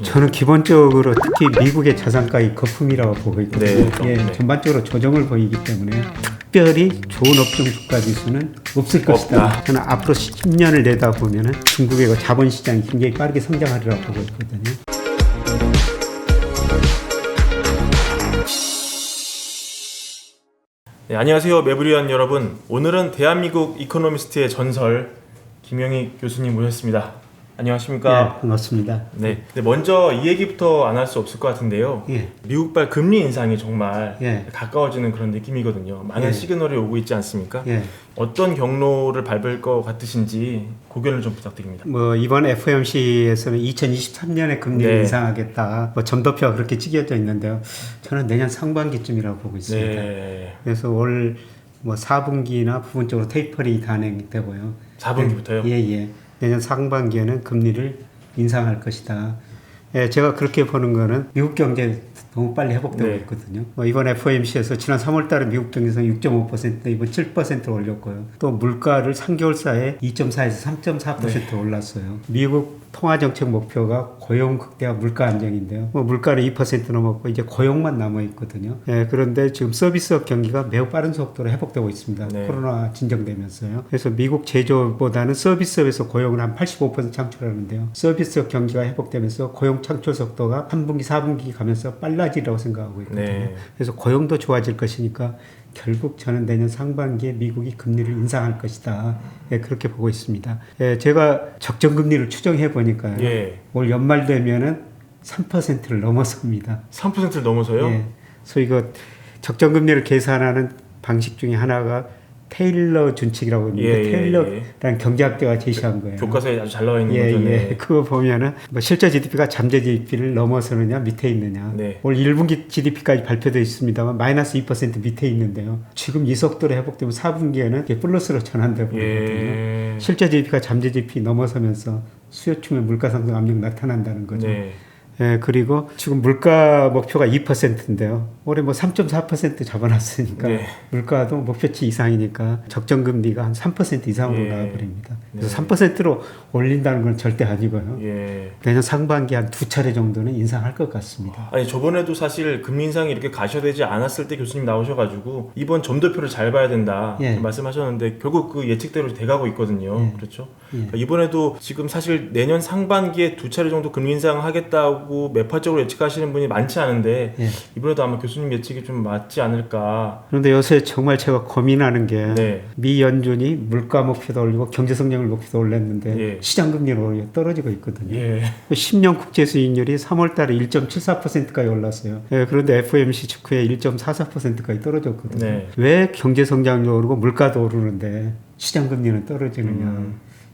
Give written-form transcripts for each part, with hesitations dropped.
저는 기본적으로 특히 미국의 자산가의 거품이라고 보고 있거든요. 네. 전반적으로 조정을 보이기 때문에 특별히 좋은 업종 주가 지수는 없을 것이다. 저는 앞으로 10년을 내다보면 중국의 그 자본시장이 굉장히 빠르게 성장하리라고 보고 있거든요. 네, 안녕하세요 매부리원 여러분. 오늘은 대한민국 이코노미스트의 전설 김영희 교수님 모셨습니다. 안녕하십니까? 네, 반갑습니다. 네. 먼저 이 얘기부터 안 할 수 없을 것 같은데요. 예. 미국발 금리 인상이 정말 예. 가까워지는 그런 느낌이거든요. 많은 예. 시그널이 오고 있지 않습니까? 예. 어떤 경로를 밟을 것 같으신지 고견을 좀 부탁드립니다. 이번 FOMC에서는 2023년에 금리를 네. 인상하겠다. 점도표가 그렇게 찍혀져 있는데요. 저는 내년 상반기쯤이라고 보고 있습니다. 네. 그래서 올 4분기나 부분적으로 테이퍼링이 단행되고요. 4분기부터요? 예. 내년 상반기에는 금리를 인상할 것이다. 예, 제가 그렇게 보는 거는 미국 경제 너무 빨리 회복되고 네. 있거든요. 이번 FOMC에서 지난 3월 달에 미국 경제성 6.5%, 이번 7% 올렸고요. 또 물가를 3개월 사이에 2.4에서 3.4% 올랐어요. 미국 통화정책 목표가 고용 극대화 물가 안정인데요. 물가는 2% 넘었고 이제 고용만 남아 있거든요. 예, 그런데 지금 서비스업 경기가 매우 빠른 속도로 회복되고 있습니다. 네. 코로나 진정되면서요. 그래서 미국 제조보다는 서비스업에서 고용을 한 85% 창출하는데요. 서비스업 경기가 회복되면서 고용 창출 속도가 3분기, 4분기 가면서 빨라지라고 생각하고 있거든요. 네. 그래서 고용도 좋아질 것이니까 결국 저는 내년 상반기에 미국이 금리를 인상할 것이다. 예, 그렇게 보고 있습니다. 예, 제가 적정금리를 추정해 보니까요. 예. 올 연말 되면은 3%를 넘어섭니다. 3%를 넘어서요? 예. 그래서 이거 적정금리를 계산하는 방식 중에 하나가 테일러 준칙이라고 있는데 테일러라는 경제학자가 제시한 거예요. 교과서에 아주 잘 나와 있는 거죠. 네. 그거 보면은 실제 GDP가 잠재 GDP를 넘어서느냐 밑에 있느냐. 네. 올 1분기 GDP까지 발표되어 있습니다만 마이너스 2% 밑에 있는데요. 지금 이 속도로 회복되면 4분기에는 이게 플러스로 전환되고 있거든요. 실제 GDP가 잠재 GDP 넘어서면서 수요층의 물가 상승 압력 나타난다는 거죠. 네. 예, 그리고 지금 물가 목표가 2%인데요. 올해 3.4% 잡아놨으니까 네. 물가도 목표치 이상이니까 적정금리가 한 3% 이상으로 예. 나와버립니다. 그래서 네. 3%로 올린다는 건 절대 아니고요. 예. 내년 상반기 한 2차례 정도는 인상할 것 같습니다. 아니 저번에도 사실 금리 인상이 이렇게 가셔되지 않았을 때 교수님 나오셔가지고 이번 점도표를 잘 봐야 된다 예. 말씀하셨는데 결국 그 예측대로 돼가고 있거든요. 예. 그렇죠? 예. 그러니까 이번에도 지금 사실 내년 상반기에 2차례 정도 금리 인상하겠다고 매파적으로 예측하시는 분이 많지 않은데 예. 이번에도 아마 교수님 예측이 좀 맞지 않을까. 그런데 요새 정말 제가 고민하는 게 네. 미 연준이 물가 목표도 올리고 경제 성장률 목표도 올렸는데 예. 시장 금리는 오히려 떨어지고 있거든요. 예. 10년 국채 수익률이 3월 달에 1.74%까지 올랐어요. 예, 그런데 FOMC 직후에 1.44%까지 떨어졌거든요. 네. 왜 경제 성장률도 오르고 물가도 오르는데 시장 금리는 떨어지느냐.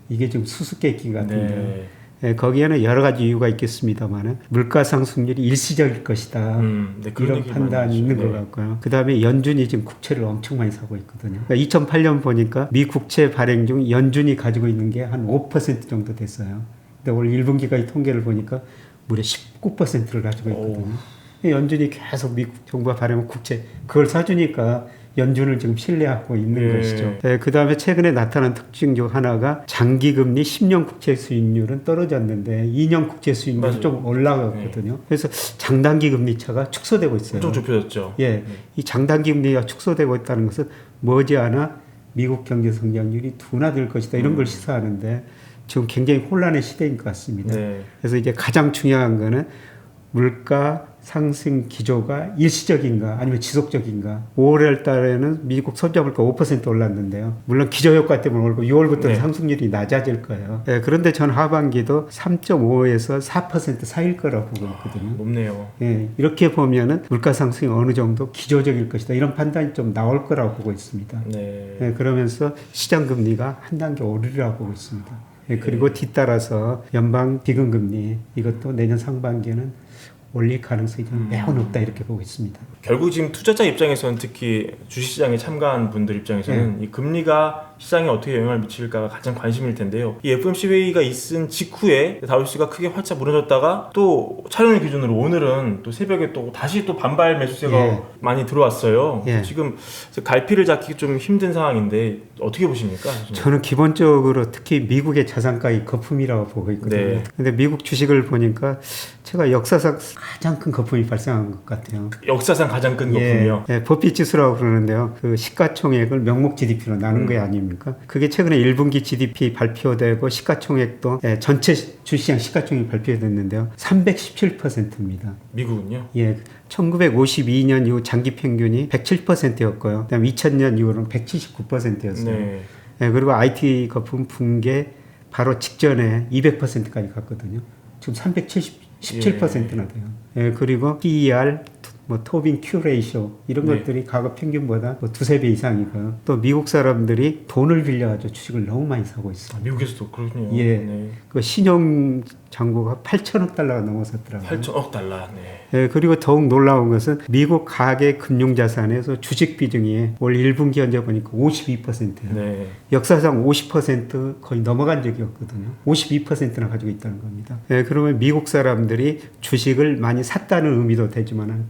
이게 좀 수수께끼 같은데요. 네. 예, 거기에는 여러 가지 이유가 있겠습니다만 물가 상승률이 일시적일 것이다. 네, 그런 이런 얘기 판단이 많이 있는 하죠. 것 같고요. 그 다음에 연준이 지금 국채를 엄청 많이 사고 있거든요. 그러니까 2008년 보니까 미 국채 발행 중 연준이 가지고 있는 게 한 5% 정도 됐어요. 근데 올 1분기까지 통계를 보니까 무려 19%를 가지고 있거든요. 연준이 계속 미국 정부가 발행한 국채 그걸 사주니까 연준을 지금 신뢰하고 있는 예. 것이죠. 네, 그 다음에 최근에 나타난 특징 중 하나가 장기금리 10년 국채 수익률은 떨어졌는데 2년 국채 수익률은 맞아요. 좀 올라갔거든요. 그래서 장단기 금리 차가 축소되고 있어요. 엄청 좁혀졌죠. 예, 이 장단기 금리가 축소되고 있다는 것은 머지않아 미국 경제 성장률이 둔화될 것이다 이런 걸 시사하는데 지금 굉장히 혼란의 시대인 것 같습니다. 네. 그래서 이제 가장 중요한 거는 물가 상승 기조가 일시적인가 아니면 지속적인가. 5월 달에는 미국 소비자 물가 5% 올랐는데요. 물론 기저 효과 때문에 오르고 6월부터 네. 상승률이 낮아질 거예요. 예, 그런데 전 하반기도 3.5에서 4% 사이일 거라고 보고 있거든요. 높네요. 예, 이렇게 보면은 물가 상승이 어느 정도 기조적일 것이다. 이런 판단이 좀 나올 거라고 보고 있습니다. 네. 예, 그러면서 시장 금리가 한 단계 오르리라고 보고 있습니다. 예, 그리고 뒤따라서 연방 기금금리 이것도 내년 상반기에는 올릴 가능성이 좀 매우 높다 이렇게 보고 있습니다. 결국 지금 투자자 입장에서는 특히 주식시장에 참가한 분들 입장에서는 이 금리가 시장에 어떻게 영향을 미칠까가 가장 관심일 텐데요. 이 FOMC 회의가 있은 직후에 다우지수가 크게 활짝 무너졌다가 또 촬영일 기준으로 오늘은 또 새벽에 또 다시 또 반발 매수세가 많이 들어왔어요. 지금 갈피를 잡기 좀 힘든 상황인데 어떻게 보십니까? 저는 기본적으로 특히 미국의 자산가의 거품이라고 보고 있거든요. 근데 미국 주식을 보니까 제가 역사상 가장 큰 거품이 발생한 것 같아요. 역사상 가장 큰 거품이요? 버핏 지수라고 그러는데요. 그 시가총액을 명목 GDP로 나눈 게 아닙니까? 그게 최근에 1분기 GDP 발표되고 시가총액도 전체 주시장 시가총액 발표됐는데요. 317%입니다. 미국은요? 1952년 이후 장기 평균이 107%였고요. 그다음 2000년 이후로는 179%였어요. 그리고 IT 거품 붕괴 바로 직전에 200%까지 갔거든요. 지금 317%나 돼요. 그리고 PER, 토빈 Q 레이쇼 이런 것들이 과거 평균보다 두세 배 이상이고요. 또 미국 사람들이 돈을 빌려가지고 주식을 너무 많이 사고 있어요. 미국에서도 그렇군요. 그 신용 잔고가 8천억 달러가 넘어섰더라고요. 8천억 달러. 그리고 더욱 놀라운 것은 미국 가계 금융자산에서 주식 비중이 올 1분기 현재 보니까 52%예요. 역사상 50% 거의 넘어간 적이 없거든요. 52%나 가지고 있다는 겁니다. 그러면 미국 사람들이 주식을 많이 샀다는 의미도 되지만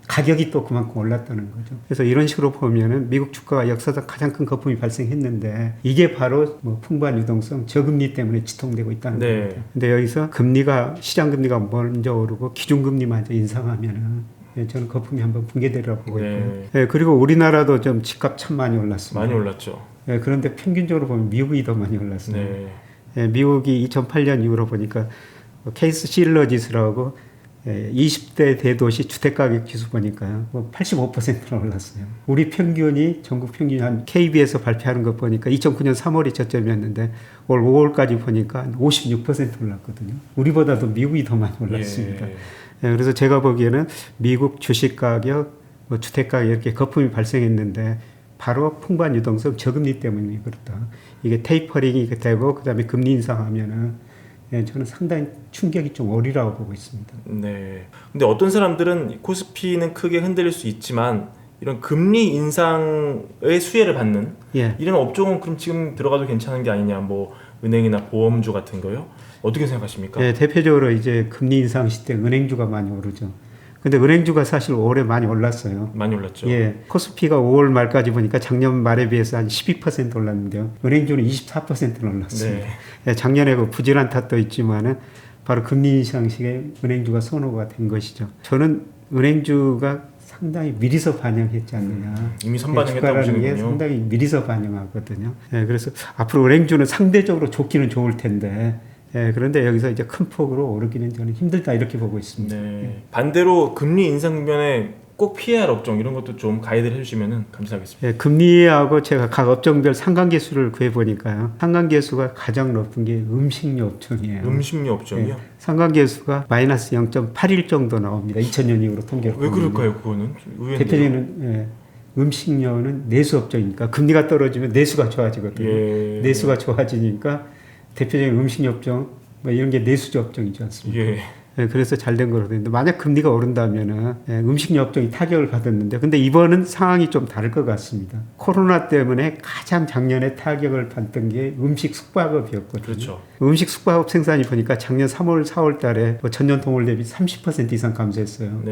가격이 또 그만큼 올랐다는 거죠. 그래서 이런 식으로 보면은 미국 주가가 역사상 가장 큰 거품이 발생했는데 이게 바로 풍부한 유동성, 저금리 때문에 지통되고 있다는 겁니다. 근데 여기서 시장 금리가 먼저 오르고 기준금리마저 인상하면은 저는 거품이 한번 붕괴되리라고 보고 있고요. 그리고 우리나라도 좀 집값 참 많이 올랐습니다. 많이 올랐죠. 그런데 평균적으로 보면 미국이 더 많이 올랐어요. 미국이 2008년 이후로 보니까 케이스 실러 지수라고 20대 대도시 주택가격 지수 보니까요. 85%나 올랐어요. 우리 평균이 전국 평균이 한 KB에서 발표하는 것 보니까 2009년 3월이 저점이었는데 올 5월까지 보니까 56% 올랐거든요. 우리보다도 미국이 더 많이 올랐습니다. 그래서 제가 보기에는 미국 주식 가격, 주택 가격 이렇게 거품이 발생했는데 바로 풍부한 유동성 저금리 때문에 그렇다. 이게 테이퍼링이 되고 그다음에 금리 인상하면은 저는 상당히 충격이 좀 오리라고 보고 있습니다. 근데 어떤 사람들은 코스피는 크게 흔들릴 수 있지만 이런 금리 인상의 수혜를 받는 이런 업종은 그럼 지금 들어가도 괜찮은 게 아니냐, 은행이나 보험주 같은 거요? 어떻게 생각하십니까? 대표적으로 이제 금리 인상 시대 은행주가 많이 오르죠. 근데 은행주가 사실 올해 많이 올랐어요. 많이 올랐죠. 코스피가 5월 말까지 보니까 작년 말에 비해서 한 12% 올랐는데요. 은행주는 24%는 올랐어요. 작년에 부진한 탓도 있지만은 바로 금리 인상 시기에 은행주가 선호가 된 것이죠. 저는 은행주가 상당히 미리서 반영했지 않느냐. 이미 선반영했다고 보시는군요. 주가라는 게 상당히 미리서 반영하거든요. 그래서 앞으로 은행주는 상대적으로 좋기는 좋을 텐데 그런데 여기서 이제 큰 폭으로 오르기는 저는 힘들다 이렇게 보고 있습니다. 반대로 금리 인상 국면에 꼭 피해야 할 업종 이런 것도 좀 가이드를 해주시면 감사하겠습니다. 금리하고 제가 각 업종별 상관계수를 구해보니까요. 상관계수가 가장 높은 게 음식료 업종이에요. 음식료 업종이요? 상관계수가 마이너스 0.81 정도 나옵니다. 2000년 이후로 통계를 왜 그럴까요? 그거는 대표적인 음식료는 내수 업종이니까 금리가 떨어지면 내수가 좋아지거든요. 내수가 좋아지니까 대표적인 음식료 업종 이런 게 내수주 업종이지 않습니까? 그래서 잘 된 거거든요. 만약 금리가 오른다면은 음식료 업종이 타격을 받았는데 근데 이번은 상황이 좀 다를 것 같습니다. 코로나 때문에 가장 작년에 타격을 받던 게 음식 숙박업이었거든요. 그렇죠. 음식 숙박업 생산이 보니까 작년 3월, 4월 달에 전년 동월 대비 30% 이상 감소했어요.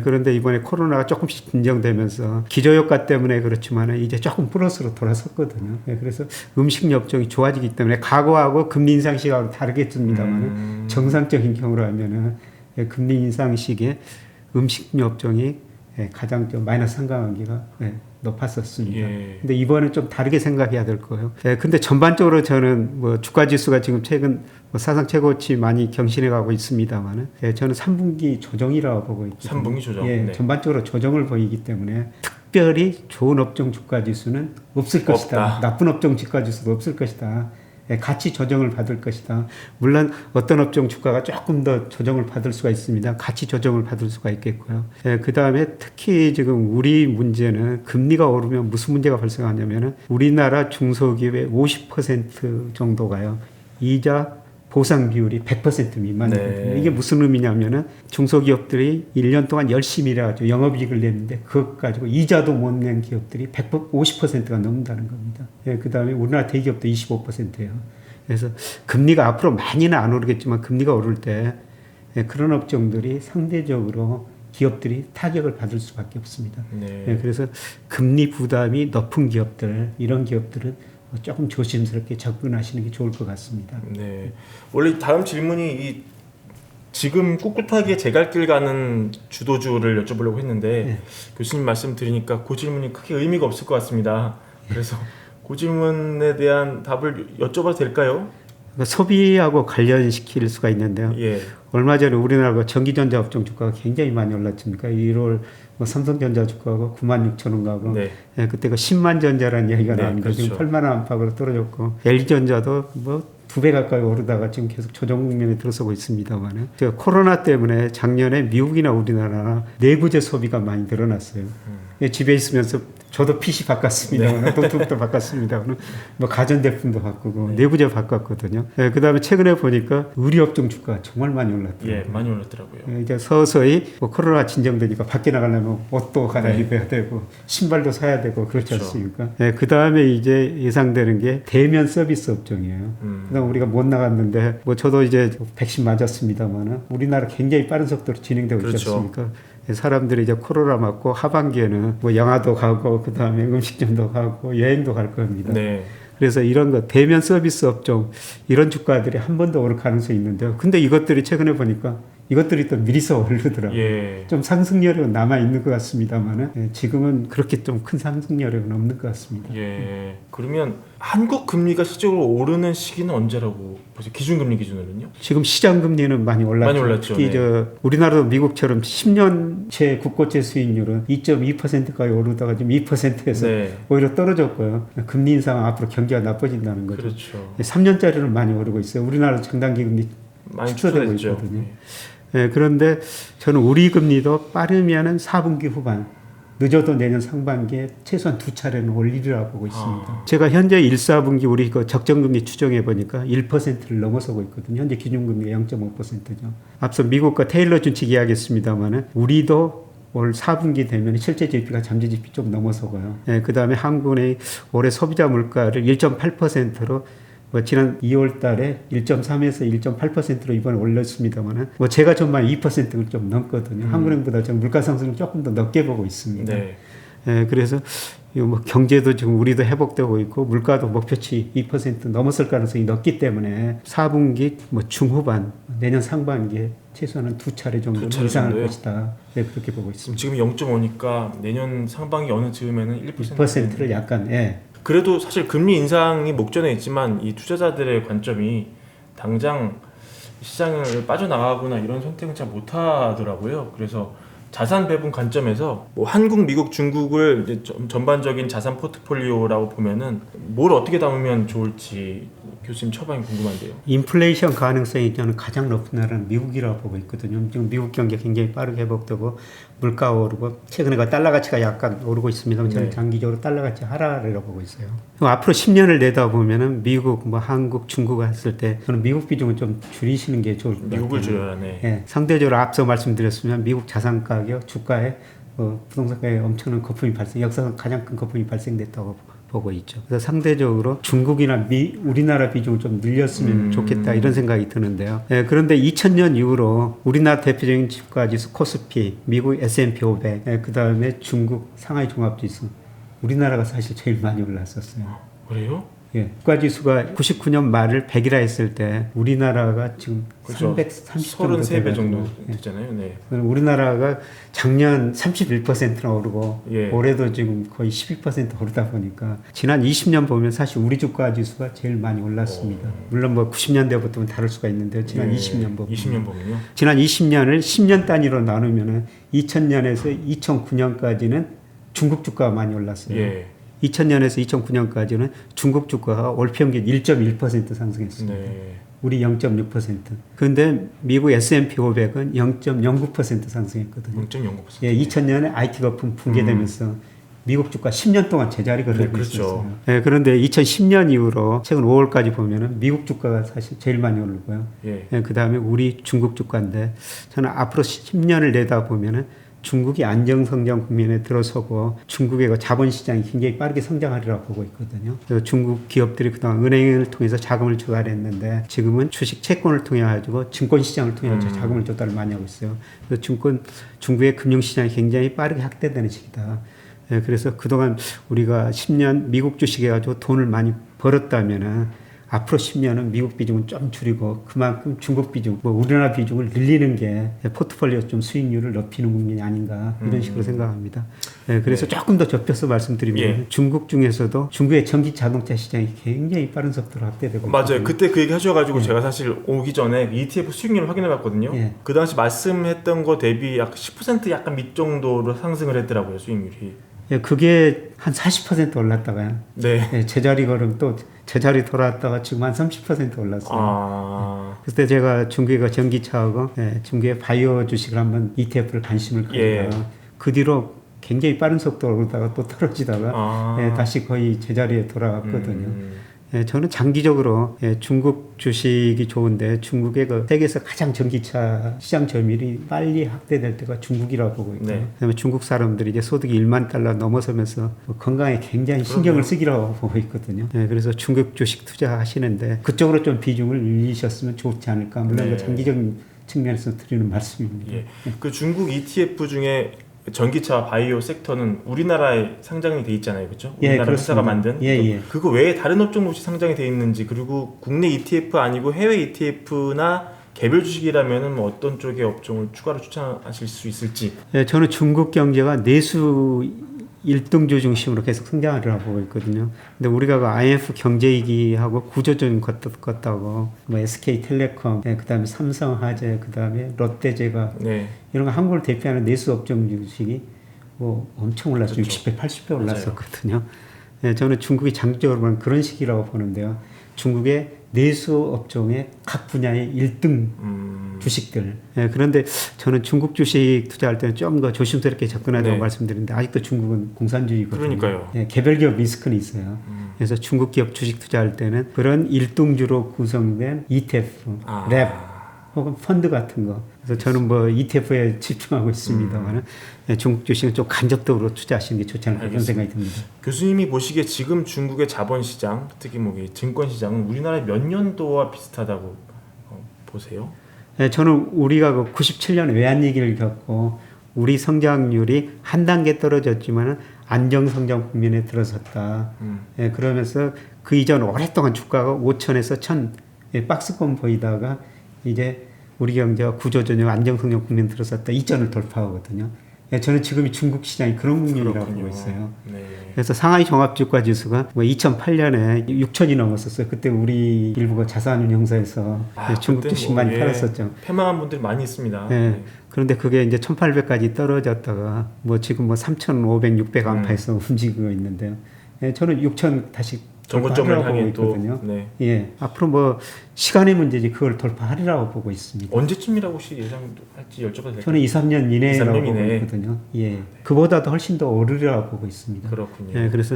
그런데 이번에 코로나가 조금씩 진정되면서 기저효과 때문에 그렇지만 이제 조금 플러스로 돌아섰거든요. 그래서 음식료 업종이 좋아지기 때문에 과거하고 금리 인상 시기하고 다르겠습니다만 정상적인 경우라면은 금리 인상 시기에 음식료 업종이 가장 좀 마이너스 상관관계가 높았었습니다. 근데 이번에 좀 다르게 생각해야 될 거예요. 근데 전반적으로 저는 주가 지수가 지금 최근 사상 최고치 많이 경신해 가고 있습니다만은 저는 3분기 조정이라고 보고 있거든요. 3분기 조정. 전반적으로 조정을 보이기 때문에 특별히 좋은 업종 주가 지수는 없을 것이다. 나쁜 업종 주가 지수도 없을 것이다. 같이 조정을 받을 것이다. 물론 어떤 업종 주가가 조금 더 조정을 받을 수가 있습니다. 같이 조정을 받을 수가 있겠고요. 그 다음에 특히 지금 우리 문제는 금리가 오르면 무슨 문제가 발생하냐면은 우리나라 중소기업의 50% 정도가요. 이자 보상 비율이 100% 미만이거든요. 네. 이게 무슨 의미냐면은 중소기업들이 1년 동안 열심히 일해가지고 영업이익을 냈는데 그것 가지고 이자도 못 낸 기업들이 50%가 넘는다는 겁니다. 예, 그 다음에 우리나라 대기업도 25%예요. 그래서 금리가 앞으로 많이는 안 오르겠지만 금리가 오를 때 그런 업종들이 상대적으로 기업들이 타격을 받을 수밖에 없습니다. 네. 그래서 금리 부담이 높은 기업들, 이런 기업들은 조금 조심스럽게 접근하시는 게 좋을 것 같습니다. 네. 원래 다음 질문이 이 지금 꿋꿋하게 제 갈 길 가는 주도주를 여쭤보려고 했는데 교수님 말씀 드리니까 그 질문이 크게 의미가 없을 것 같습니다. 그래서 그 질문에 대한 답을 여쭤봐도 될까요? 소비하고 관련시킬 수가 있는데요. 예. 얼마 전에 우리나라가 전기전자 업종 주가가 굉장히 많이 올랐습니까? 1월 삼성전자 주가가 96,000원 가고 네. 그때 그 10만 전자라는 이야기가 네, 나왔는데 그렇죠. 지금 8만 원 안팎으로 떨어졌고 LG전자도 뭐 2배 가까이 오르다가 지금 계속 조정 국면에 들어서고 있습니다만 제가 코로나 때문에 작년에 미국이나 우리나라 내부재 소비가 많이 늘어났어요. 집에 있으면서 저도 PC 바꿨습니다. 노트북도 바꿨습니다. 뭐 가전제품도 바꾸고 내부재 바꿨거든요. 그 다음에 최근에 보니까 의류업종 주가가 정말 많이 올랐더라고요. 예, 많이 올랐더라고요. 이제 서서히 뭐 코로나 진정되니까 밖에 나가려면 옷도 갈아입어야 되고 신발도 사야 되고 그렇지 그렇죠. 않습니까? 그 다음에 이제 예상되는 게 대면 서비스 업종이에요. 그다음 우리가 못 나갔는데 뭐 저도 이제 백신 맞았습니다만은 우리나라 굉장히 빠른 속도로 진행되고 있지 그렇죠. 않습니까? 사람들이 이제 코로나 맞고 하반기에는 뭐 영화도 가고 그다음에 음식점도 가고 여행도 갈 겁니다. 네. 그래서 이런 거 대면 서비스 업종 이런 주가들이 한 번 더 오를 가능성이 있는데요. 근데 이것들이 최근에 보니까 이것들이 또 미리서 오르더라고요. 예. 좀 상승 여력은 남아 있는 것 같습니다만은 지금은 그렇게 좀 큰 상승 여력은 없는 것 같습니다. 예. 그러면 한국 금리가 실질적으로 오르는 시기는 언제라고 보세요? 기준금리 기준으로는요? 지금 시장 금리는 많이 올랐죠. 많이 올랐죠. 특히 네. 저 우리나라도 미국처럼 10년채 국고채 수익률은 2.2%까지 오르다가 지금 2%에서 네. 오히려 떨어졌고요. 금리 인상 앞으로 경기가 나빠진다는 거죠. 그렇죠. 3년짜리는 많이 오르고 있어요. 우리나라 장단기 금리 많이 축소되고 축소됐죠. 있거든요. 그런데 저는 우리 금리도 빠르면은 4분기 후반, 늦어도 내년 상반기에 최소한 2차례는 올리리라 보고 있습니다. 제가 현재 1, 4분기 우리 그 적정금리 추정해 보니까 1%를 넘어서고 있거든요. 현재 기준금리가 0.5%죠. 앞서 미국과 테일러 준칙 이야기했습니다만은 우리도 올 4분기 되면 실제 GDP가 잠재 GDP 좀 넘어서고요. 그 다음에 한국의 올해 소비자 물가를 1.8%로 뭐 지난 2월 달에 1.3에서 1.8%로 이번에 올렸습니다만은 뭐 제가 전반 2%를 좀 넘거든요. 한국은행보다 좀 물가 상승을 조금 더 넓게 보고 있습니다. 네. 그래서 뭐 경제도 지금 우리도 회복되고 있고 물가도 목표치 2% 넘었을 가능성이 높기 때문에 4분기 뭐 중후반 내년 상반기에 최소한 2차례 정도 이상할 정도요? 것이다. 네, 그렇게 보고 있습니다. 지금 0.5니까 내년 상반기 어느 즈음에는 1%를 약간 그래도 사실 금리 인상이 목전에 있지만 이 투자자들의 관점이 당장 시장을 빠져나가거나 이런 선택은 잘 못하더라고요. 그래서 자산 배분 관점에서 뭐 한국, 미국, 중국을 이제 전반적인 자산 포트폴리오라고 보면은 뭘 어떻게 담으면 좋을지 교수님 처방이 궁금한데요. 인플레이션 가능성이 저는 가장 높은 나라는 미국이라고 보고 있거든요. 지금 미국 경제 굉장히 빠르게 회복되고 물가 오르고 최근에 달러 가치가 약간 오르고 있습니다만 저는 장기적으로 달러 가치 하락이라고 보고 있어요. 앞으로 10년을 내다보면은 미국, 뭐 한국, 중국 했을 때 저는 미국 비중을 좀 줄이시는 게 좋을 것 같아요. 미국을 줄여야 네. 상대적으로 앞서 말씀드렸으면 미국 자산 가격, 주가에 부동산 가격에 엄청난 거품이 역사상 가장 큰 거품이 발생됐다고 보고 있죠. 그래서 상대적으로 중국이나 우리나라 비중을 좀 늘렸으면 좋겠다 이런 생각이 드는데요. 그런데 2000년 이후로 우리나라 대표적인 주가지수 코스피, 미국 S&P 500, 그 다음에 중국 상하이 종합지수, 우리나라가 사실 제일 많이 올랐었어요. 그래요? 국가지수가 99년 말을 100이라 했을 때 우리나라가 지금 그렇죠. 330 정도 33배 정도 돼가지고, 됐잖아요. 네. 우리나라가 작년 31%나 오르고 예. 올해도 지금 거의 12% 오르다 보니까 지난 20년 보면 사실 우리 주가 지수가 제일 많이 올랐습니다. 물론 뭐 90년대부터는 다를 수가 있는데 지난 20년 보면 20년 보면요. 지난 20년을 10년 단위로 나누면은 2000년에서 2009년까지는 중국 주가가 많이 올랐어요. 예. 2000년에서 2009년까지는 중국 주가가 월 평균 1.1% 상승했습니다. 네. 우리 0.6%. 그런데 미국 S&P 500은 0.09% 상승했거든요. 0.09%. 2000년에 IT 거품 붕괴되면서 미국 주가 10년 동안 제자리 거래를 그렇죠. 했었어요. 네, 그런데 2010년 이후로 최근 5월까지 보면은 미국 주가가 사실 제일 많이 오르고요. 예. 그 다음에 우리 중국 주가인데 저는 앞으로 10년을 내다 보면은 중국이 안정성장 국면에 들어서고 중국의 그 자본시장이 굉장히 빠르게 성장하리라고 보고 있거든요. 그래서 중국 기업들이 그동안 은행을 통해서 자금을 조달했는데 지금은 주식 채권을 통해 가지고 증권시장을 통해 가지고 자금을 조달을 많이 하고 있어요. 그래서 중국의 금융시장이 굉장히 빠르게 확대되는 시기다. 그래서 그동안 우리가 10년 미국 주식해 가지고 돈을 많이 벌었다면은 앞으로 10년은 미국 비중은 좀 줄이고 그만큼 중국 비중, 우리나라 비중을 늘리는 게 포트폴리오 좀 수익률을 높이는 국면이 아닌가 이런 식으로 생각합니다. 그래서 조금 더 좁혀서 말씀드리면 중국 중에서도 중국의 전기 자동차 시장이 굉장히 빠른 속도로 확대되고 맞아요. 있거든요. 그때 그 얘기 하셔가지고 제가 사실 오기 전에 ETF 수익률을 확인해봤거든요. 그 당시 말씀했던 거 대비 약 10% 약간 밑 정도로 상승을 했더라고요, 수익률이. 그게 한 40% 올랐다가요. 제자리 걸음 또 제자리 돌아왔다가 지금 한 30% 올랐어요. 그때 제가 중국의 전기차하고 중국의 바이오 주식을 한번 ETF를 관심을 가지다가 그 뒤로 굉장히 빠른 속도로 오르다가 또 떨어지다가 다시 거의 제자리에 돌아왔거든요. 저는 장기적으로 중국 주식이 좋은데 중국의 그 세계에서 가장 전기차 시장 점유율이 빨리 확대될 때가 중국이라고 보고 있고요. 그다음에 중국 사람들이 이제 소득이 1만 달러 넘어서면서 건강에 굉장히 신경을 쓰기라고 보고 있거든요. 그래서 중국 주식 투자하시는데 그쪽으로 좀 비중을 늘리셨으면 좋지 않을까. 물론 그 장기적인 측면에서 드리는 말씀입니다. 그 중국 ETF 중에 전기차 바이오 섹터는 우리나라에 상장이 돼 있잖아요, 그렇죠? 우리나라 회사가 만든. 그거 외에 다른 업종 혹시 상장이 돼 있는지, 그리고 국내 ETF 아니고 해외 ETF나 개별 주식이라면은 뭐 어떤 쪽의 업종을 추가로 추천하실 수 있을지. 저는 중국 경제가 내수 1등주 중심으로 계속 성장하리라고 보고 있거든요. 근데 우리가 그 IMF 경제위기하고 구조적인 걷다고 뭐 SK텔레콤, 그다음에 삼성화재, 그다음에 롯데제과 이런 거 한국을 대표하는 내수 업종 주식이 뭐 엄청 올랐어요. 60배, 80배 올랐었거든요. 저는 중국이 장기적으로 보면 그런 시기라고 보는데요. 중국의 내수 업종의 각 분야의 1등 주식들. 그런데 저는 중국 주식 투자할 때는 좀 더 조심스럽게 접근하자고 말씀드리는데 아직도 중국은 공산주의거든요. 그러니까요. 개별 기업 리스크는 있어요. 그래서 중국 기업 주식 투자할 때는 그런 1등주로 구성된 ETF, 랩 혹은 펀드 같은 거. 그래서 저는 뭐 ETF에 집중하고 있습니다만 중국 주식은 좀 간접적으로 투자하시는 게 좋지 않을까 그런 생각이 듭니다. 교수님이 보시기에 지금 중국의 자본시장, 특히 뭐 증권시장은 우리나라의 몇 년도와 비슷하다고 보세요? 저는 우리가 그 97년 외환위기를 겪고 우리 성장률이 한 단계 떨어졌지만 안정성장 국면에 들어섰다. 그러면서 그 이전 오랫동안 주가가 5천에서 1,000 박스권 보이다가 이제 우리 경제가 구조조정 안정성장 국면에 들어섰다. 이전을 돌파하거든요. 저는 지금이 중국 시장이 그런 국면이라고 보고 있어요. 그래서 상하이 종합주가지수가 2008년에 6천이 넘었었어요. 그때 우리 일부가 자산운용사에서 중국 주식 많이 팔았었죠. 패망한 분들이 많이 있습니다. 그런데 그게 이제 1,800까지 떨어졌다가 뭐 지금 뭐 3,500, 600 안팎에서 움직이고 있는데요. 저는 6천 다시 정고점을 향해 또 앞으로 뭐 시간의 문제지 그걸 돌파하리라고 보고 있습니다. 언제쯤이라고 혹시 예상할지 여쭤봐도 될까요? 저는 2, 3년 이내라고 보고 있거든요. 그보다도 훨씬 더 오르리라고 보고 있습니다. 그렇군요. 그래서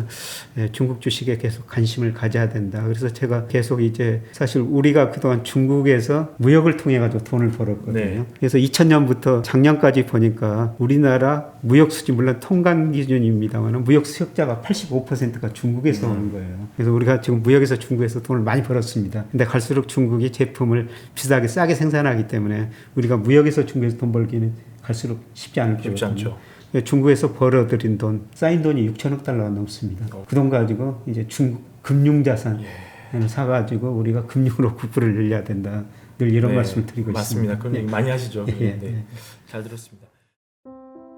중국 주식에 계속 관심을 가져야 된다. 그래서 제가 계속 이제 사실 우리가 그동안 중국에서 무역을 통해 가지고 돈을 벌었거든요. 그래서 2000년부터 작년까지 보니까 우리나라 무역 수지 물론 통관 기준입니다만 무역 수역자가 85%가 중국에서 오는 거예요. 그래서 우리가 지금 무역에서 중국에서 돈을 많이 벌었습니다. 근데 갈수록 중국이 제품을 비싸게 싸게 생산하기 때문에 우리가 무역에서 중국에서 돈 벌기는 갈수록 쉽지 않을 거거든요. 쉽지 않죠. 중국에서 벌어들인 돈, 쌓인 돈이 6천억 달러가 넘습니다. 그 돈 가지고 이제 중국 금융자산 사가지고 우리가 금융으로 국부를 늘려야 된다. 늘 이런 말씀을 드리고 맞습니다. 있습니다. 그런 얘기 많이 하시죠. 잘 들었습니다.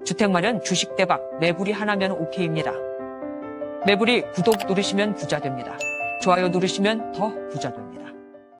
주택 마련 주식 대박 매불이 하나면 오케이입니다. 매불이 구독 누르시면 부자 됩니다. 좋아요 누르시면 더 부자 됩니다.